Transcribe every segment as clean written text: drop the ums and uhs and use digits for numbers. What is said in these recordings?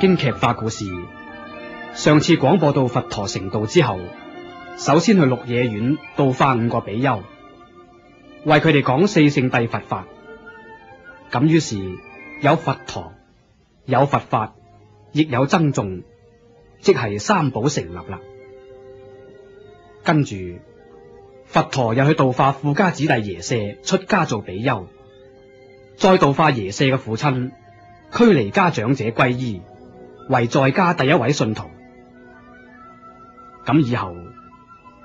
經劇化故事，上次廣播到佛陀成道之後，首先去鹿野苑度化5個比丘，為佢哋講四聖諦佛法。咁於是有佛陀，有佛法，亦有僧眾，即係三寶成立啦。跟住佛陀又去度化富家子弟耶舍出家做比丘，再度化耶舍嘅父親拘離家長者皈依，為在家第一位信徒。咁以後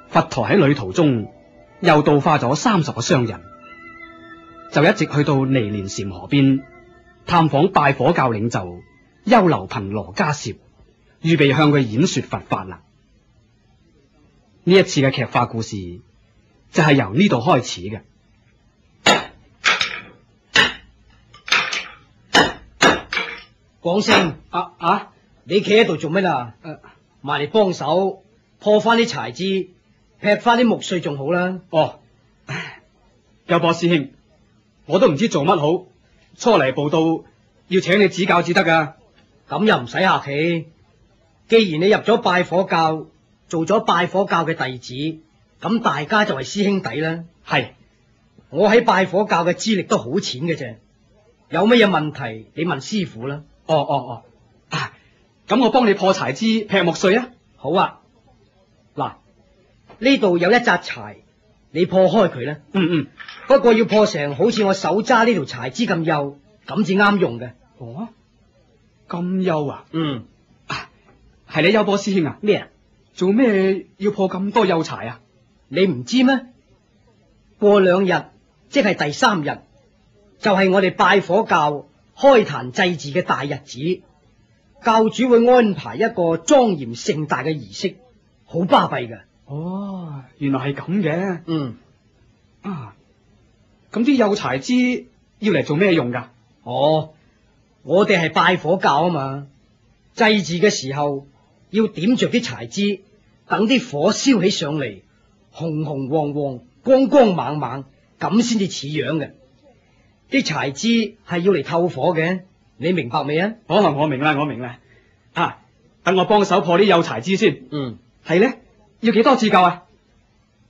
佛陀喺旅途中又度化咗30個商人，就一直去到尼連禪河邊探訪拜火教領袖優樓頻羅迦葉，預備向佢演說佛法啦。呢一次嘅劇化故事就係由呢度開始嘅。廣星，你企喺度做咩啦？埋嚟幫手破翻啲柴枝，劈翻啲木碎仲好啦。哦，優波師兄，我都唔知做乜好，初嚟報道，要請你指教至得噶。咁又唔使客氣，既然你入咗拜火教，做咗拜火教嘅弟子，咁大家就係師兄弟啦。係，我喺拜火教嘅資歷都好淺嘅啫，有乜嘢問題你問師傅啦。咁我幫你破柴枝劈木碎啊。好啊，嗱，呢度有一紮柴，你破開佢啦。不過要破成好似我手揸呢條柴枝咁幼，咁至啱用嘅。哦，咁幼啊？係你優波師兄啊？咩啊？做咩要破咁多幼柴啊？你唔知咩？過2日，即係第3日，就係我哋拜火教開壇祭祀嘅大日子。教主會安排一個莊嚴盛大嘅儀式，好巴閉嘅。哦，原來係咁嘅。咁啲幼柴枝要嚟做咩用噶？我哋係拜火教啊嘛，祭祀嘅時候要點着啲柴枝，等啲火燒起上嚟，紅紅黃黃、光光猛猛，咁先至似樣嘅。啲柴枝係要嚟透火嘅。你明白未啊？我明啦。等我幫手破啲幼柴枝先。係咧，要幾多至夠啊？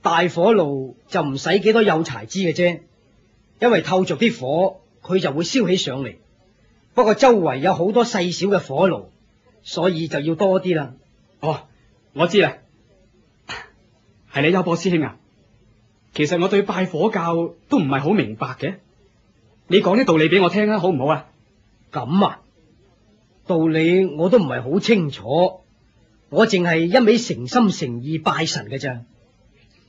大火爐就唔使幾多幼柴枝嘅啫，因為透着啲火，佢就會燒起上嚟。不過周圍有好多細小嘅火爐，所以就要多啲啦。我知啦。係你優波師兄啊？其實我對拜火教都唔係好明白嘅，你講啲道理俾我聽啊，好唔好啊？咁啊，道理我都唔係好清楚，我淨係一味誠心誠意拜神嘅咋，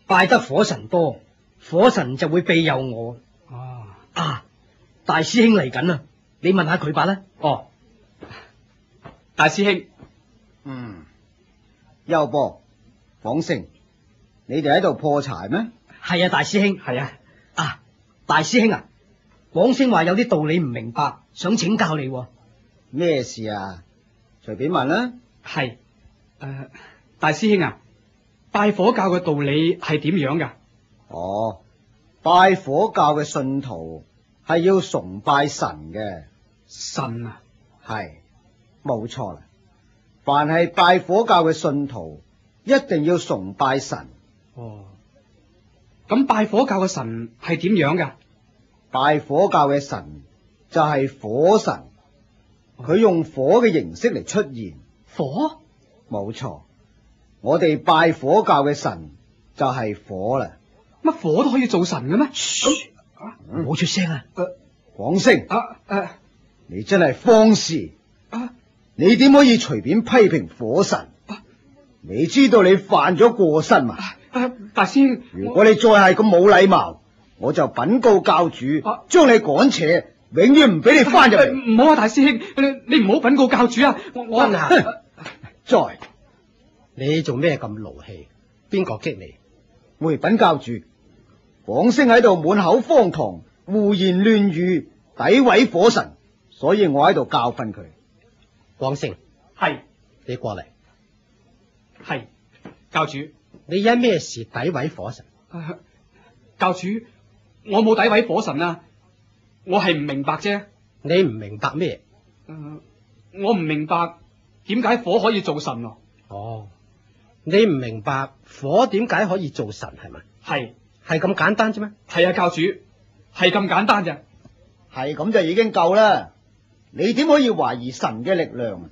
拜得火神多，火神就會庇佑我。大師兄嚟緊啦，你問下佢吧啦。大師兄。優波、廣星，你哋喺度破柴咩？係啊，大師兄。係啊。大師兄啊，廣星話有啲道理唔明白，想請教你。咩事啊？隨便問啦。係，大師兄啊，拜火教嘅道理係點樣噶？拜火教嘅信徒係要崇拜神嘅。神啊？係，冇錯啦。凡係拜火教嘅信徒，一定要崇拜神。咁拜火教嘅神係點樣噶？拜火教嘅神就係火神，佢用火嘅形式嚟出現。火？冇錯，我哋拜火教嘅神就係火啦。乜火都可以做神嘅咩？唔好出聲啊！廣星，你真係荒事！你點可以隨便批評火神？你知道你犯咗過失嘛？大師兄，如果你再係咁冇禮貌，我就稟告教主，將你趕扯，永遠唔俾你翻入嚟。唔好啊，大師兄，你唔好稟告教主啊！再，你做咩咁勞氣？邊個激你？回稟教主，廣星喺度滿口荒唐，胡言亂語，詆毀火神，所以我喺度教訓佢。廣星，係，你過嚟。係，教主，你因咩事詆毀火神？教主，我冇詆毀火神啊，我係唔明白啫。你唔明白咩？我唔明白點解火可以做神喎？哦，你唔明白火點解可以做神係咪？係咁簡單啫咩？係啊，教主，係咁簡單啫。係咁就已經夠啦。你點可以懷疑神嘅力量啊？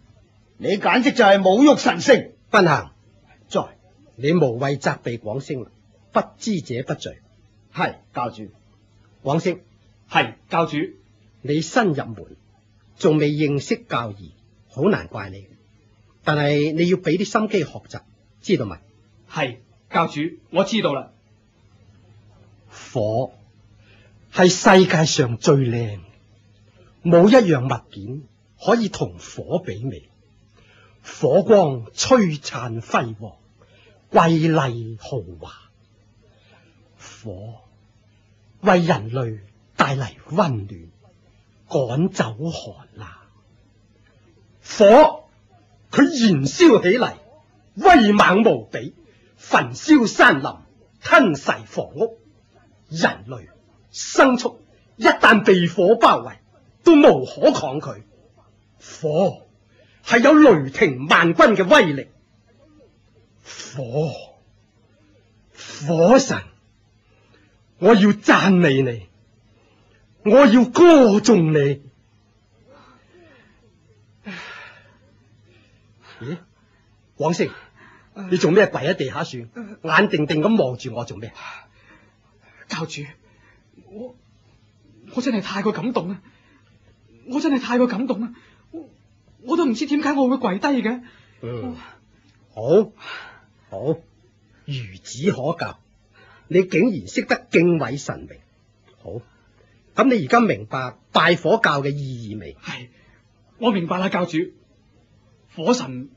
你簡直就係侮辱神聖。賓行，在你無謂責備廣星啦，不知者不罪。係教主，廣星，係教主，你新入門，仲未認識教義，好難怪你。但係你要俾啲心機學習，知道咪？係教主，我知道啦。火係世界上最靚，冇一樣物件可以同火媲美。火光璀璨輝煌，瑰麗豪華。火為人類帶嚟溫暖，趕走寒冷。火佢燃燒起嚟威猛無比，焚燒山林，吞噬房屋。人類牲畜一旦被火包圍，都無可抗拒。火係有雷霆萬鈞嘅威力。火神，我要讚美你，我要歌頌你。咦，廣星，你做咩跪喺地下算？眼定定咁望住我做咩？教主，我真係太過感動啦！我真係太過感動啦！我都唔知點解我會跪低嘅。好，孺子可教，你竟然識得敬畏神明。好，咁你而家明白拜火教嘅意義未？係，我明白啦，教主。火神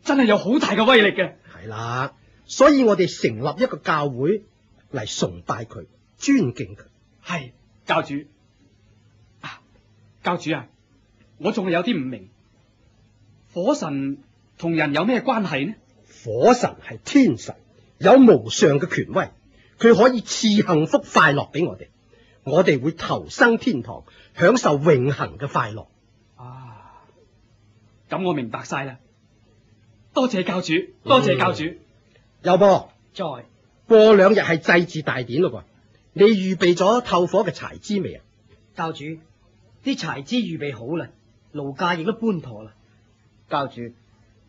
真係有好大嘅威力嘅。係啦，所以我哋成立一個教會嚟崇拜佢，尊敬佢。係，教主。教主啊，我仲係有啲唔明，火神同人有咩關係呢？火神係天神，有無上嘅權威，佢可以賜幸福快樂俾我哋，我哋會投生天堂，享受永恆嘅快樂。咁我明白晒啦，多謝教主，多謝教主。有噃，在過兩日係祭祀大典咯噃，你預備咗透火嘅柴枝未啊？教主，啲柴枝預備好啦，爐架亦都搬妥啦。教主，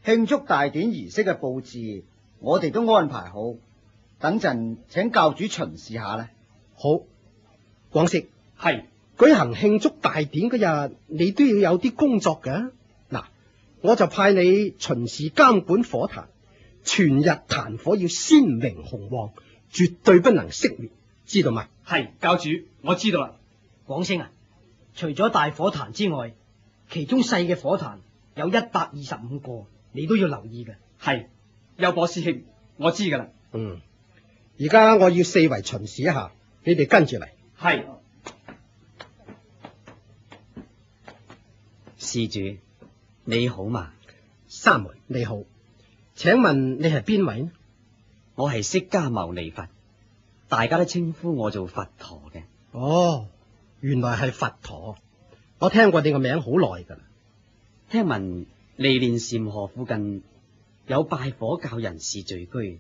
慶祝大典儀式嘅布置，我哋都安排好。等陣請教主巡視下啦。好，廣息，係舉行慶祝大典嗰日，你都要有啲工作㗎。嗱，我就派你巡視監管火壇，全日壇火要鮮明紅旺，絕對不能熄滅，知道嗎？係，教主，我知道啦。廣星啊，除咗大火壇之外，其中細嘅火壇有125個，你都要留意嘅。係，優波師兄，我知噶啦。而家我要四圍巡視一下，你哋跟住嚟。係。施主你好嘛？三門你好，請問你係邊位呢？我係釋迦牟尼佛，大家都稱呼我做佛陀嘅。哦，原來係佛陀，我聽過你個名好耐噶啦。聽聞尼連禪河附近有拜火教人士聚居，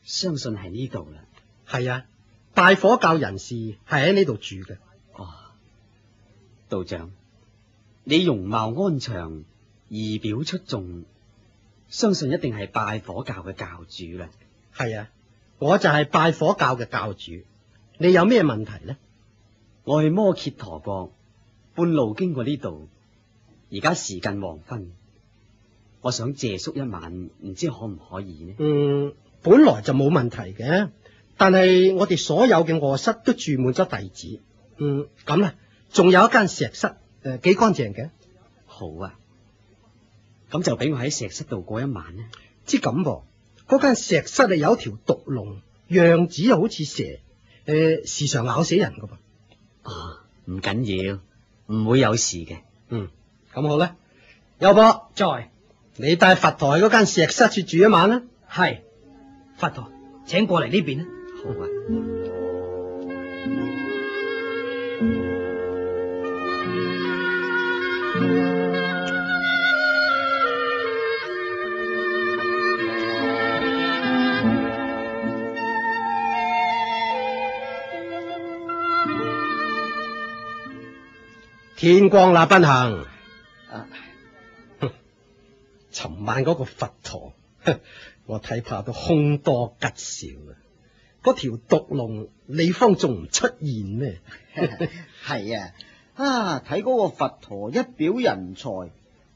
相信係呢度啦。係啊，拜火教人士係喺呢度住嘅。哦，道長，你容貌安詳，儀表出眾，相信一定係拜火教嘅教主啦。係啊，我就係拜火教嘅教主。你有咩問題呢？我去摩羯陀國，半路經過呢度，而家時近黃昏，我想借宿一晚，唔知可唔可以呢？本來就冇問題嘅，但係我哋所有嘅臥室都住滿咗弟子。咁啦，仲有一間石室，幾乾淨嘅。好啊，咁就俾我喺石室度過一晚呢。知咁噃，嗰間石室有一條毒龍，樣子又好似蛇，時常咬死人噶噃。唔緊要，唔會有事嘅。咁好啦，有噃在，你帶佛陀去嗰間石室處住一晚啦。係，佛陀，請過嚟呢邊啦。好啊。天光啦，賓行。尋晚嗰個佛陀，我睇怕都凶多吉少啊！嗰條毒龍，你方仲唔出現咩？係啊，睇嗰個佛陀一表人才，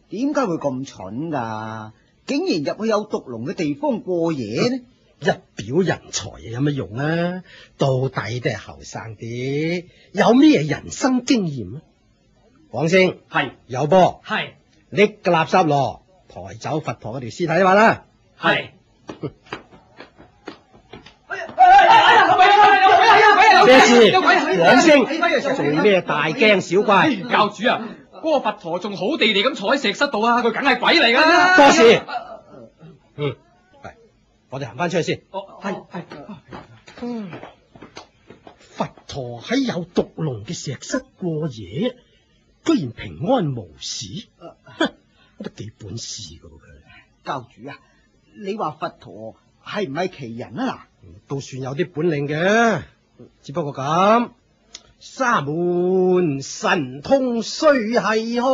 點解會咁蠢噶？竟然入去有毒龍嘅地方過夜呢？一表人才有乜用啊？到底都係後生啲，有咩人生經驗啊？廣星係有波，係拎個垃圾攞，抬走佛陀嗰條屍體啊嘛啦。係。咩事？廣星做咩大驚小怪？教主啊，嗰個佛陀仲好地地咁坐喺石室度啊，佢梗係鬼嚟噶啦！多事。係，我哋行翻出去先。係。佛陀喺有毒龍嘅石室過夜，居然平安無事，都幾本事噶佢。教主啊，你話佛陀係唔係奇人啊？都算有啲本領嘅，只不過咁，沙門神通雖係好，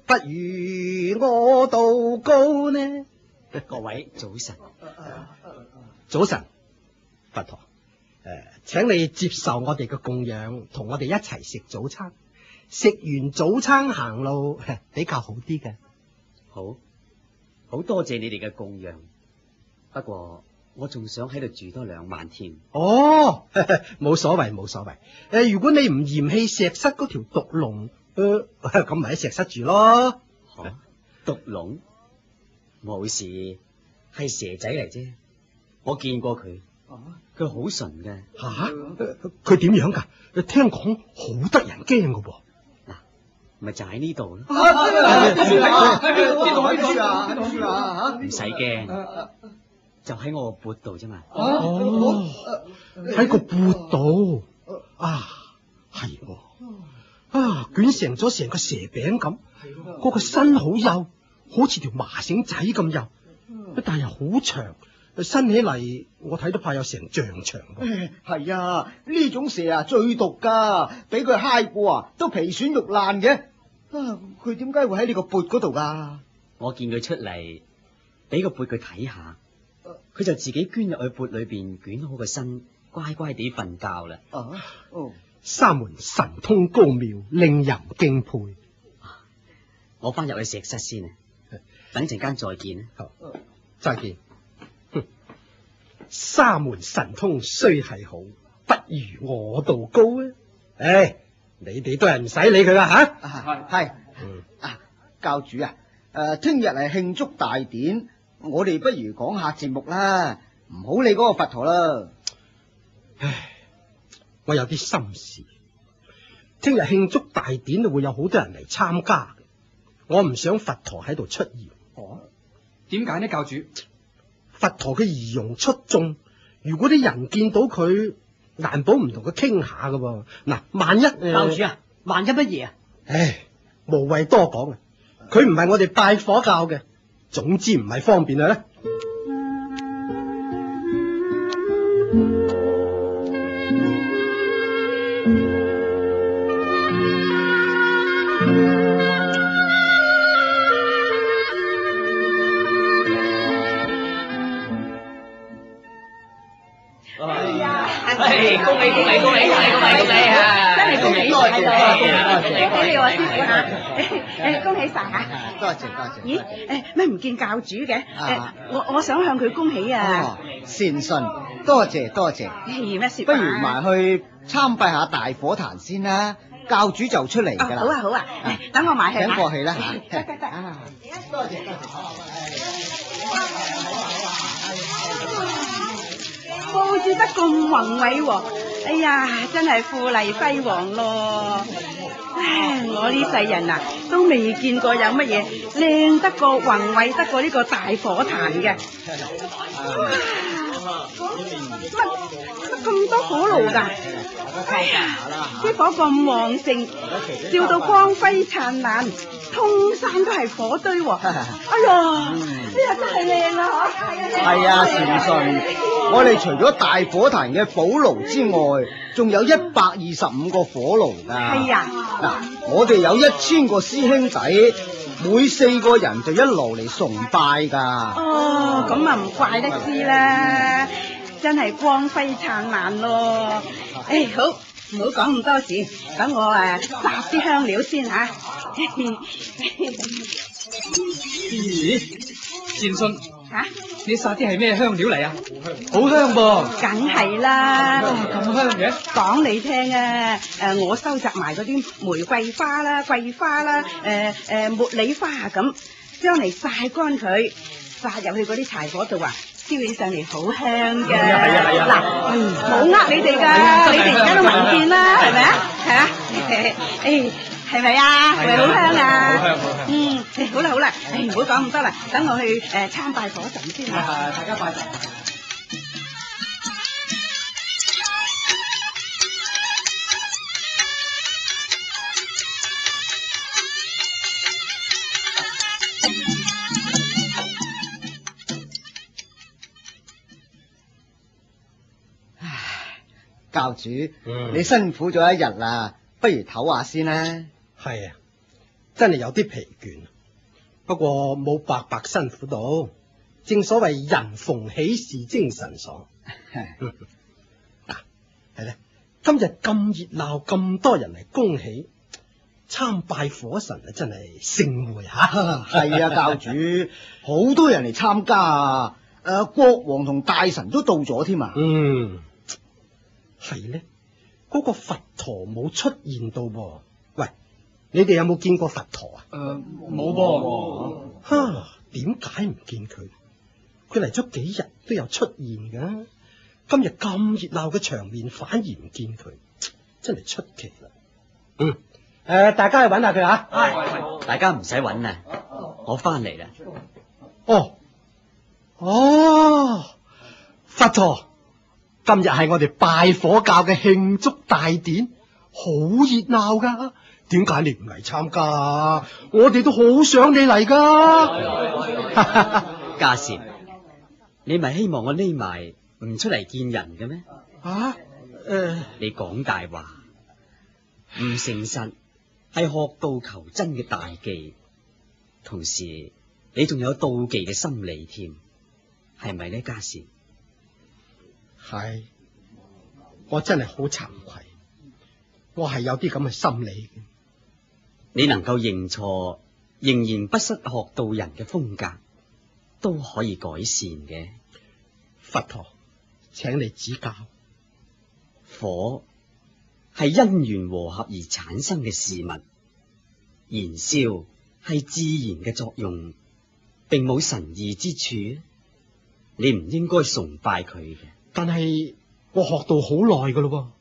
不如我道高呢。各位早晨，早晨，佛陀，請你接受我哋嘅供養，同我哋一齊食早餐。食完早餐行路比較好啲嘅。好多謝你哋嘅供養，不過我仲想喺度住多2晚添。哦，冇所謂冇所謂。如果你唔嫌棄石室嗰條毒龍，咁咪喺石室住咯。毒龍冇事，係蛇仔嚟啫。我見過佢，佢好純嘅。吓，佢點樣噶？聽講好得人驚噶噃。嗱，咪就喺呢度咯。唔使驚，就喺我個缽度啫嘛。哦，喺個缽度啊，係喎，捲成咗成個蛇餅咁，嗰個身好幼，好似條麻繩仔咁幼，但係又好長，伸起嚟我睇都怕有成丈長。係啊，呢種蛇啊最毒噶，俾佢揩過啊都皮損肉爛嘅。佢點解會喺你個缽嗰度噶？我見佢出嚟，俾個缽佢睇下，佢就自己捐入去缽裏邊，捲好個身，乖乖地瞓覺啦。沙門神通高妙，令人敬佩。我翻入去石室先啊，等陣間再見啊。再見。沙門神通雖係好，不如我道高啊！你哋都係唔使理佢啦吓。係，教主啊，聽日係慶祝大典，我哋不如講下節目啦，唔好理嗰個佛陀啦。我有啲心事，聽日慶祝大典會有好多人嚟參加，我唔想佛陀喺度出現。點解呢，教主？佛陀嘅儀容出眾，如果啲人見到佢，難保唔同佢傾下噶噃。嗱，萬一教主啊，萬一乜嘢啊？無謂多講啊！佢唔係我哋拜火教嘅，總之唔係方便啦。恭喜恭喜恭喜恭喜恭喜啊！真係恭喜多謝你話師傅吓，恭喜晒吓！多謝多謝。咦？乜唔見教主嘅？我想向佢恭喜啊！善信，多謝多謝。乜事？不如埋去參拜下大火壇先啦，教主就出嚟噶啦。好啊好啊，等我埋去。請過去啦吓。得。多謝多謝。布置得咁宏偉喎，哎呀，真係富麗輝煌咯！唉，我呢世人啊，都未見過有乜嘢靚得過宏偉得過呢個大火壇嘅。乜咁多火爐㗎？哎呀，啲火咁旺盛，照到光輝燦爛，通山都係火堆喎。哎呀，呢日真係靚啊！係啊，善信，我哋除咗大火壇嘅寶爐之外，仲有125個火爐㗎。係啊，嗱，我哋有1000個師兄弟，每4個人就一爐嚟崇拜㗎。哦，咁啊唔怪得知啦，真係光輝燦爛咯。誒，好，唔好講咁多事，等我撒啲香料先吓。咦，善信，吓，你撒啲係咩香料嚟啊？好香噃！梗係啦，咁香嘅？講你聽啊，我收集埋嗰啲玫瑰花啦、桂花啦、茉莉花啊咁，將嚟曬乾佢，撒入去嗰啲柴火度啊，燒起上嚟好香嘅。係啊！嗱，冇呃你哋㗎，你哋而家都聞見啦，係咪啊？嚇，誒，係咪啊？係咪好香啊？好香！好啦，唔好講咁多啦，等我去參拜火神先啊！大家拜神。教主，你辛苦咗一日啦，不如唞下先啦。係啊，真係有啲疲倦，不過冇白白辛苦到。正所謂人逢喜事精神爽。係咧，今日咁熱鬧，咁多人嚟恭喜參拜火神啊，真係盛會吓。係啊，教主，好多人嚟參加啊！國王同大臣都到咗添啊。係咧，嗰個佛陀冇出現到噃。喂，你哋有冇見過佛陀啊？冇噃。哈，點解唔見佢？佢嚟咗幾日都有出現噶，今日咁熱鬧嘅場面反而唔見佢，真係出奇啦。大家去揾下佢啊！大家唔使揾啦，我翻嚟啦。佛陀，今日係我哋拜火教嘅慶祝大典，好熱鬧噶。點解你唔嚟參加啊？我哋都好想你嚟噶。家善，你咪希望我匿埋唔出嚟見人嘅咩？你講大話，唔誠實係學道求真嘅大忌，同時你仲有妒忌嘅心理添，係咪呢？家善，係，我真係好慚愧，我係有啲咁嘅心理嘅。你能夠認錯，仍然不失學道人嘅風格，都可以改善嘅。佛陀，請你指教。火係因緣和合而產生嘅事物，燃燒係自然嘅作用，並冇神異之處。你唔應該崇拜佢嘅。但係我學到好耐噶咯。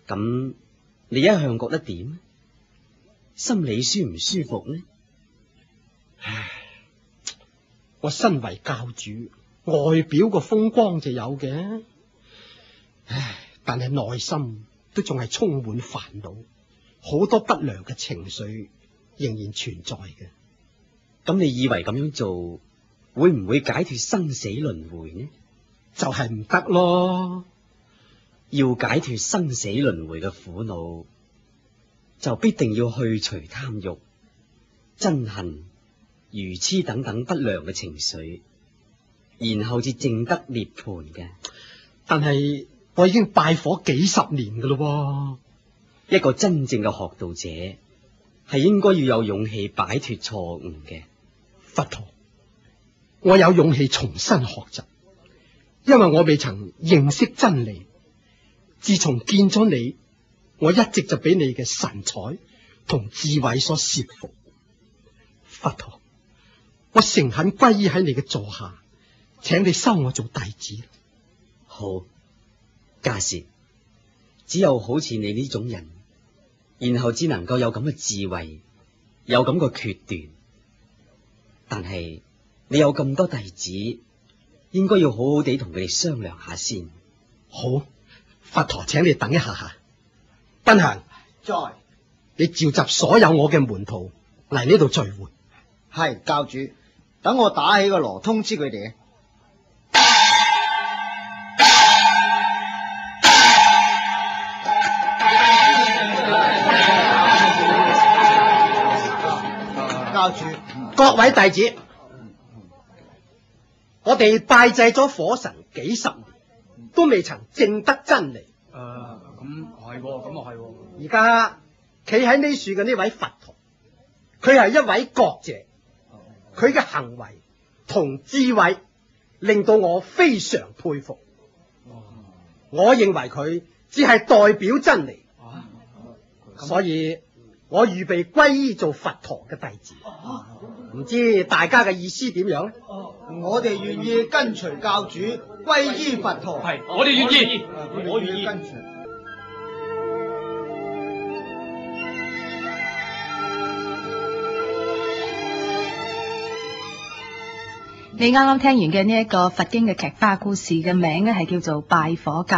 咁你一向覺得點？心理舒唔舒服呢？唉，我身為教主，外表個風光就有嘅，但係內心都仲係充滿煩惱，好多不良嘅情緒仍然存在嘅。咁你以為咁樣做會唔會解脫生死輪迴呢？就係唔得咯。要解脫生死輪迴嘅苦惱，就必定要去除貪欲、憎恨、愚癡等等不良嘅情緒，然後至證得涅槃嘅。但係我已經拜火幾十年噶咯。一個真正嘅學道者係應該要有勇氣擺脫錯誤嘅。佛陀，我有勇氣重新學習，因為我未曾認識真理。自從見咗你，我一直就俾你嘅神采同智慧所攝服。佛陀，我誠懇皈依喺你嘅座下，請你收我做弟子。好，家善，只有好似你呢種人，然後只能夠有咁嘅智慧，有咁嘅決斷。但係你有咁多弟子，應該要好好地同佢哋商量下先。好，佛陀請你等一下下。賓行，在，你召集所有我嘅門徒嚟呢度聚會。係教主，等我打起個鑼通知佢哋。教主，各位弟子，我哋拜祭咗火神幾十年，都未曾證得真理。咁係，咁啊係。而家企喺呢樹嘅呢位佛陀，佢係一位覺者，佢嘅行為同智慧令到我非常佩服。我認為佢只係代表真理，所以我預備皈依做佛陀嘅弟子。唔知大家嘅意思點樣呢？我哋願意跟隨教主皈依佛陀。係，我哋願意，我願意跟隨。你啱啱聽完嘅呢一個佛經嘅劇花故事嘅名咧係叫做《拜火教》。